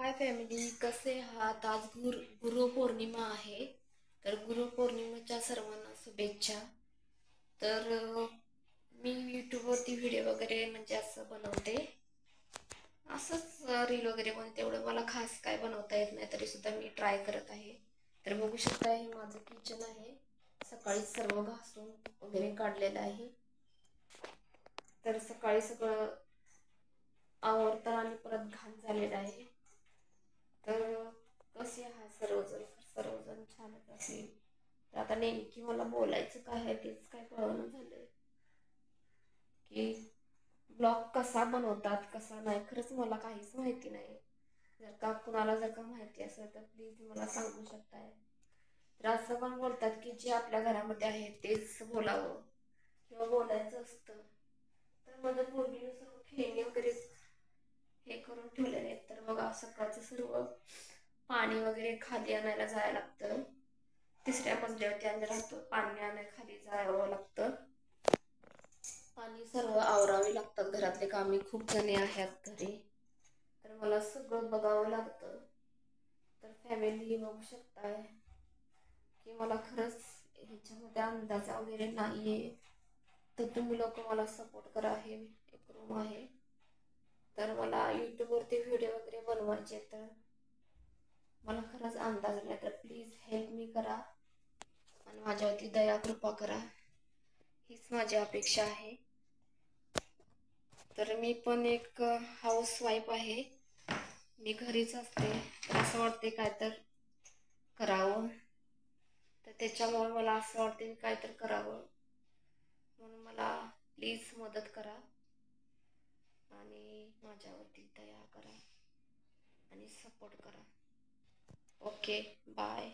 Hi family, कसे आहात? आज गुरुपौर्णिमा आहे. तर गुरुपौर्णिमेच्या सर्वांना शुभेच्छा. तर मी यूट्यूबवरती व्हिडिओ वगैरे म्हणजे असं बनवते. असंच रील वगैरे बनवते. एवढं मला खास काय बनवता येत नाही, तरी सुद्धा मी ट्राय करत आहे. तर बघू शकता, हे माझं किचन आहे. सकाळी सर्व घासून वगैरे काढलेलं आहे. तर सकाळी सगळं आवरतं आणि परत घाण झालेलं आहे. तर कसे आहात सर्वजण? सर्वजण छानच असेल. तर आता नेमकी मला बोलायचं काय आहे तेच काय कळलं झालंय की ब्लॉग कसा बनवतात कसा नाही, खरंच मला काहीच माहिती नाही. जर का माहिती असेल तर प्लीज मला सांगू शकताय. तर असं पण बोलतात की जे आपल्या घरामध्ये आहे तेच बोलावं किंवा बोलायचं असतं. तर माझ्या पोरगीने सर्व खेळणी वगैरे हे करून ठेवलेले आहेत. तर बघा, सकाळचं सर्व पाणी वगैरे खाली आणायला जायला लागतं. तिसऱ्या मजल्यावरती आम्ही राहतो. पाणी आणायला खाली जावं लागतं आणि सर्व आवरावे लागतात. घरातले कामे खूप जणी आहेत घरी, तर मला सगळं बघावं लागतं. तर फॅमिली बघू शकताय की मला खरंच ह्याच्यामध्ये अंदाज वगैरे नाहीये. तर तुम्ही लोक मला सपोर्ट करा. हे एक रूम आहे. तर मला यूट्यूबवरती व्हिडिओ वगैरे बनवायचे, तर मला खरंच अंदाज नाही. तर प्लीज हेल्प मी करा आणि माझ्यावरती दया कृपा करा, हीच माझी अपेक्षा आहे. तर मी पण एक हाऊस वाईफ आहे. मी घरीच असते. तर असं वाटते काय तर करावं. तर त्याच्यामुळे मला असं वाटते काय तर करावं, म्हणून मला प्लीज मदत करा आणि माझ्यावरती दया करा आणि सपोर्ट करा. Okay, bye.